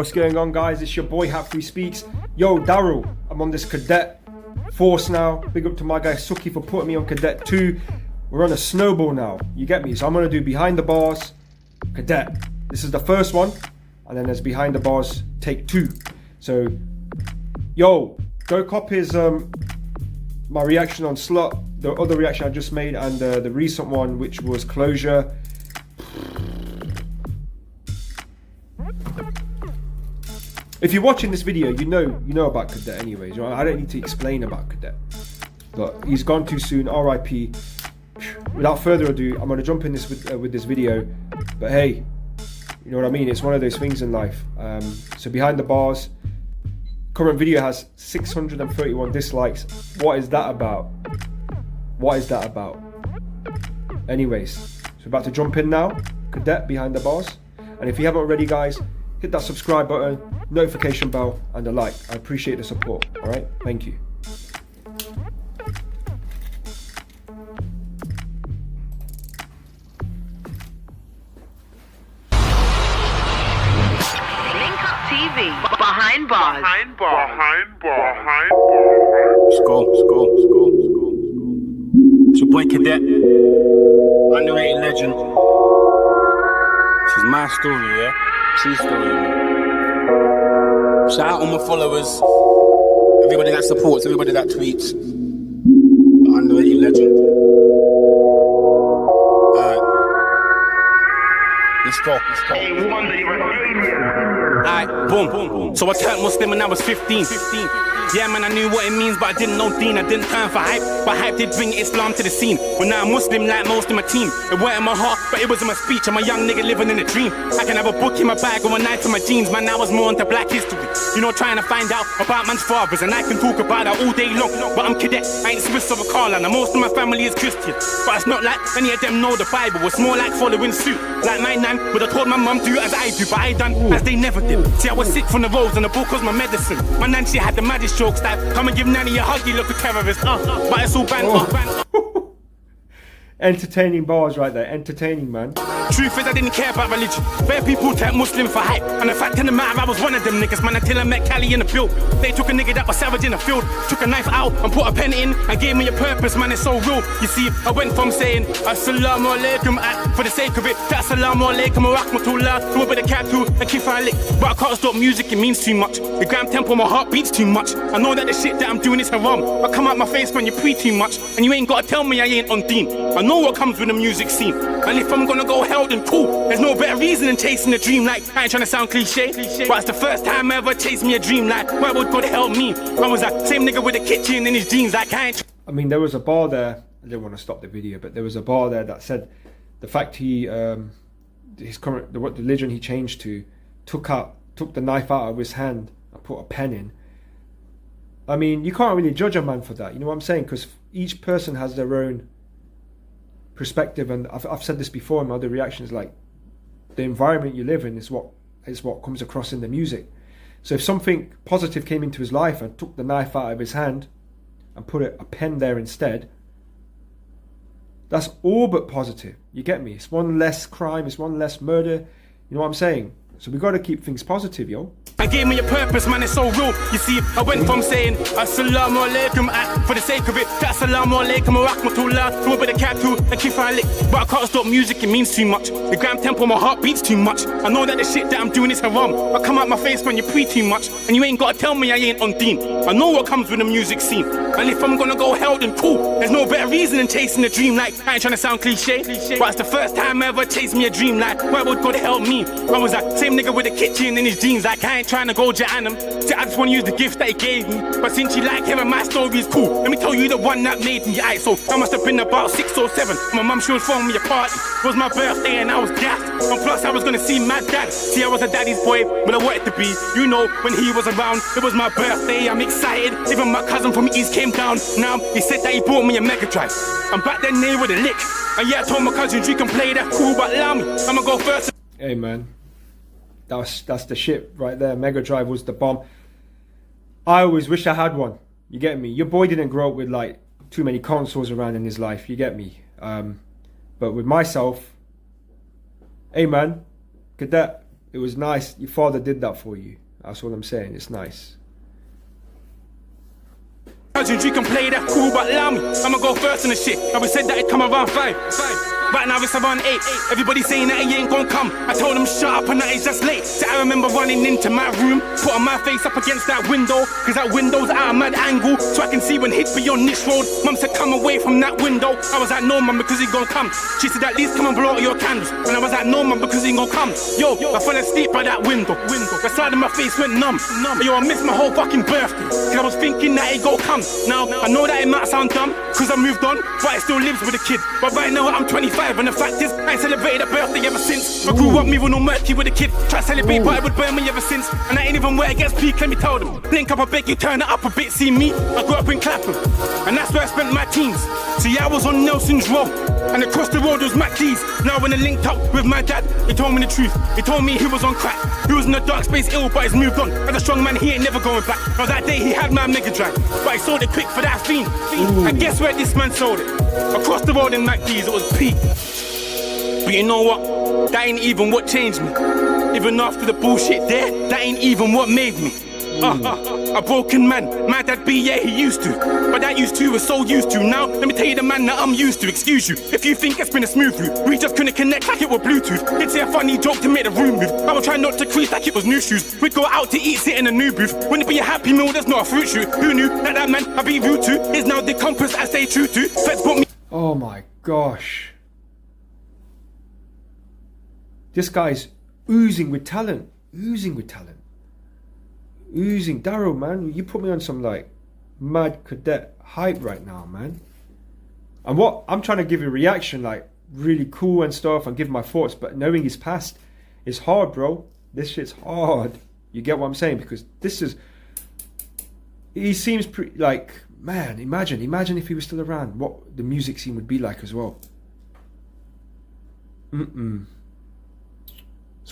What's going on, guys? It's your boy HAP3SPEAKZ. Yo, Daryl, I'm on this Cadet force now. Big up to my guy Suki for putting me on Cadet 2. We're on a snowball now, you get me? So I'm gonna do behind the bars, Cadet. This is the first one, and then there's behind the bars, take 2. So, yo, go copy his, my reaction on Slut, the other reaction I just made, and the recent one, which was Closure. If you're watching this video, you know about Cadet anyways. Right? I don't need to explain about Cadet. But he's gone too soon, RIP. Without further ado, I'm gonna jump in this with this video. But hey, you know what I mean? It's one of those things in life. So behind the bars, current video has 631 dislikes. What is that about? What is that about? Anyways, so about to jump in now. Cadet behind the bars. And if you haven't already, guys, hit that subscribe button, notification bell, and a like. I appreciate the support. All right, thank you. TV, behind bars. Behind bars. Let's go. It's your boy Cadet, underrated legend. This is my story, yeah? True story, man. Shout out all my followers, everybody that supports, everybody that tweets. Underrated legend. Let's go. Alright, boom. So I turned Muslim when I was 15. Yeah, man, I knew what it means, but I didn't know Deen. I didn't turn for hype, but hype did bring Islam to the scene. When now I'm Muslim, like most of my team. It weren't in my heart, but it was in my speech. I'm a young nigga living in a dream. I can have a book in my bag or a knife in my jeans. Man, I was more into black history. You know, trying to find out about man's fathers, and I can talk about that all day long. But I'm Cadet, I ain't Swiss of a Carliner. Most of my family is Christian, but it's not like any of them know the Bible. It's more like following suit. Like my nan would have told my mum do as I do, but I done as they never did. See, I was sick from the roads, and the book was my medicine. My nan, she had the maddest jokes like, come and give Nanny a hug, you look a terrorist. But it's all banter. Entertaining bars right there, entertaining, man. Truth is, I didn't care about religion. Bare people take Muslim for hype. And the fact of the matter, I was one of them niggas, man, until I met Cali in the field. They took a nigga that was savage in the field, took a knife out and put a pen in and gave me a purpose, man, it's so real. You see, I went from saying Assalamu alaikum for the sake of it, to Assalamu alaikum wa rahmatullah, to a bit of katu and kifa alik. But I can't stop music, it means too much. The gram tempo, my heart beats too much. I know that the shit that I'm doing is haram. I come out my face when you pre too much, and you ain't gotta tell me I ain't on Deen. I know what comes with the music scene, and if I'm gonna go hell, then cool. There's no better reason than chasing a dream. Like, I ain't trying to sound cliche, but it's the first time I ever chased me a dream. Like, where would God help me? I was that same nigga with a kitchen in his jeans. Like, I mean, there was a bar there. I didn't want to stop the video, but there was a bar there that said the fact he, his current, what religion he changed to, took the knife out of his hand and put a pen in. I mean, you can't really judge a man for that. You know what I'm saying? Because each person has their own perspective, and I've said this before in my other reactions. Like, the environment you live in is what comes across in the music. So if something positive came into his life and took the knife out of his hand and put a pen there instead, that's all but positive. You get me? It's one less crime, it's one less murder. You know what I'm saying? So we got to keep things positive, yo. I gave me a purpose, man, it's so real. You see, I went from saying Assalamu alaikum for the sake of it, to Assalamu alaikum wa rahmatullah, to a bit of katu and kifa alik. But I can't stop music, it means too much. The gram tempo, my heart beats too much. I know that the shit that I'm doing is haram. I come out my face when you pre too much, and you ain't gotta tell me I ain't on Deen. I know what comes with the music scene, and if I'm gonna go hell, then cool. There's no better reason than chasing a dream. Like, I ain't trying to sound cliche, but it's the first time I ever chased me a dream. Like, where would God help me? I was that same nigga with a kitchen in his jeans. Like, I ain't trying to go Jahannam. See, I just want to use the gift that he gave me. But since you like hearing my story is cool, let me tell you the one that made me. Aight, so I must have been about 6 or 7. My mum, she was throwing me a party. It was my birthday and I was gassed. And plus I was gonna see my dad. See, I was a daddy's boy, but I wanted to be. You know, when he was around, it was my birthday, I'm excited. Even my cousin from the east came down. Now, he said that he bought me a Mega Drive. And back then they were the lick. And yeah, I told my cousins you can play that cool, but allow me, I'ma go first. Hey man, that's the shit right there. Mega Drive was the bomb. I always wish I had one. You get me? Your boy didn't grow up with like too many consoles around in his life. You get me? But with myself, hey man, Cadet, it was nice. Your father did that for you. That's what I'm saying. It's nice. You can play that cool, but allow me. I'ma go first on the shit. I was said that it come around 5. Right now it's around 8. Everybody saying that he ain't gon' come. I told him shut up and that it's just late. So I remember running into my room, putting my face up against that window, cause that window's at a mad angle, so I can see when hits be on this road. Mum said come away from that window. I was like no mum, because he gon' come. She said at least come and blow out your candles. And I was like no mum, because he gon' come. Yo, I fell asleep by that window. The side of my face went numb. Yo, I missed my whole fucking birthday, cause I was thinking that it gon' come. Now I know that it might sound dumb, cause I moved on, but it still lives with a kid. But right now I'm 25, and the fact is I ain't celebrated a birthday ever since. I grew up moving on murky with a kid, try to celebrate but it would burn me ever since. And I ain't even where it gets peak, let me tell them. Link up, I beg you, turn it up a bit. See me, I grew up in Clapham, and that's where I spent my teens. See, I was on Nelson's Row, and across the road was Mac Keys. Now when I linked up with my dad, he told me the truth. He told me he was on crack, he was in the dark space ill, but he's moved on. As a strong man, he ain't never going back. Now that day he had my Mega Drive, but he sold it quick for that fiend. And guess where this man sold it? Across the road in Mac Keys, it was peak. But you know what? That ain't even what changed me. Even after the bullshit there, that ain't even what made me. A broken man, my dad be, yeah, he used to. But that used to was so used to. Now, let me tell you the man that I'm used to. Excuse you, if you think it's been a smooth route. We just couldn't connect like it was Bluetooth. It's a funny joke to make the room move. I would try not to crease like it was new shoes. We'd go out to eat, sit in a new booth. Wouldn't it be a happy meal, there's not a fruit shoot. Who knew that that man I'd be rude to is now the compass I stay true to. Feds put me. Oh my gosh. This guy's oozing with talent. Oozing with talent. Oozing. Daryl, man, you put me on some like mad Cadet hype right now, man. And what I'm trying to give a reaction like really cool and stuff and give my thoughts, but knowing his past is hard, bro. This shit's hard. You get what I'm saying? Because this is, he seems pretty like, man, imagine if he was still around, what the music scene would be like as well. It's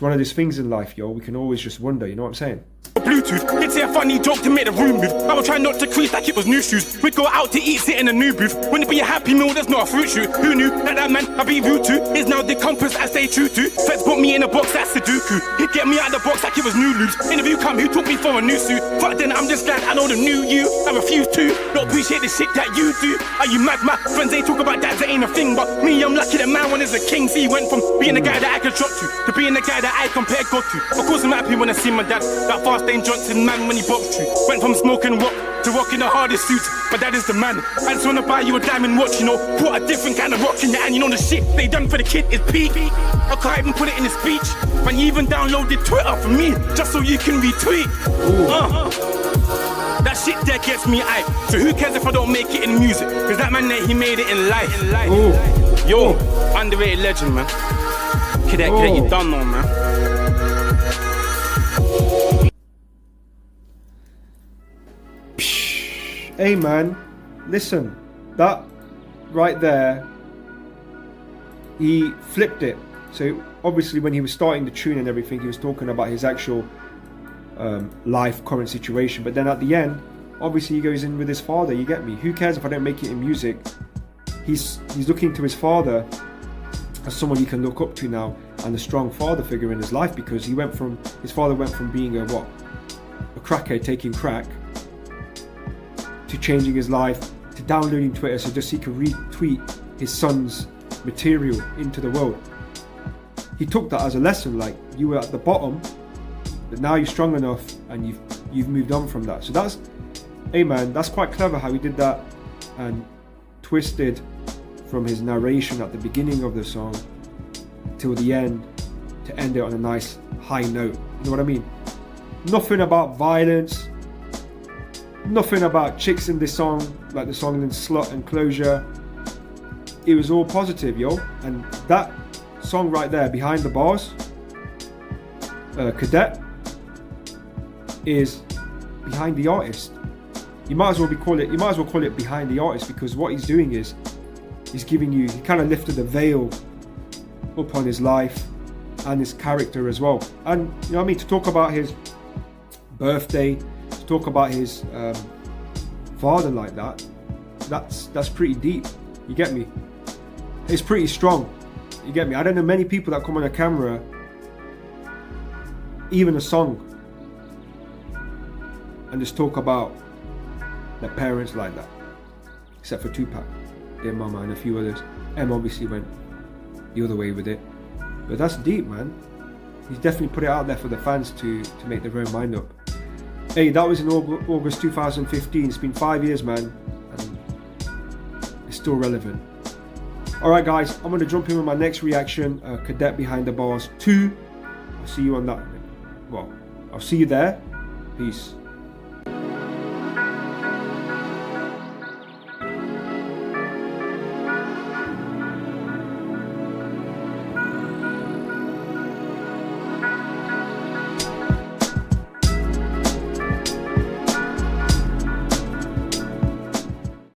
one of those things in life, yo, we can always just wonder, you know what I'm saying? Bluetooth, it's a funny joke to make the room move. I would try not to crease like it was new shoes. We'd go out to eat, sit in a new booth. Wouldn't it be a happy meal, there's not a fruit shoot. Who knew that that man I'd be rude to is now the compass I stay true to. Feds put me in a box, that's Sudoku. He'd get me out of the box like it was new loops. Interview come, who took me for a new suit? Fuck then, I'm just glad I know the new you. I refuse to, not appreciate the shit that you do. Are you mad? My friends, they talk about that, that ain't a thing. But me, I'm lucky that man one is a king. See, he went from being the guy that I could drop to being the guy that I compare God to. Of course I'm happy when I see my dad, that fast Dane Johnson man when he boxed you. Went from smoking rock to rocking the hardest suits, but that is the man. I just wanna buy you a diamond watch, you know. Put a different kind of rock in your hand, you know the shit they done for the kid is peak. I can't even put it in a speech, but you even downloaded Twitter for me, just so you can retweet. That shit there gets me hype, so who cares if I don't make it in music, cause that man there, he made it in life. Yo, underrated legend, man. Cadet, you done know, man. Hey man, listen, that right there, he flipped it. So obviously when he was starting the tune and everything, he was talking about his actual life, current situation. But then at the end, obviously he goes in with his father, you get me? Who cares if I don't make it in music? He's looking to his father as someone he can look up to now, and a strong father figure in his life, because his father went from being a crackhead taking crack, to changing his life, to downloading Twitter so just he could retweet his son's material into the world. He took that as a lesson, like you were at the bottom, but now you're strong enough and you've moved on from that. So that's, hey man, that's quite clever how he did that and twisted from his narration at the beginning of the song till the end to end it on a nice high note. You know what I mean? Nothing about violence, nothing about chicks in this song, like the song in Slut and Closure. It was all positive, yo. And that song right there, Behind the Bars, Cadet, is behind the artist. You might as well call it behind the artist, because what he's doing is he's giving you, he kind of lifted the veil up on his life and his character as well. And you know what I mean, to talk about his birthday, to talk about his father like that, that's pretty deep, you get me? It's pretty strong, you get me? I don't know many people that come on a camera even a song and just talk about their parents like that, except for Tupac, their mama, and a few others. M obviously went the other way with it, but that's deep, man. He's definitely put it out there for the fans to make their own mind up. Hey, that was in August 2015. It's been 5 years, man, and it's still relevant. Alright guys, I'm going to jump in with my next reaction, Cadet Behind the Bars 2. I'll see you on that. Well, I'll see you there. Peace.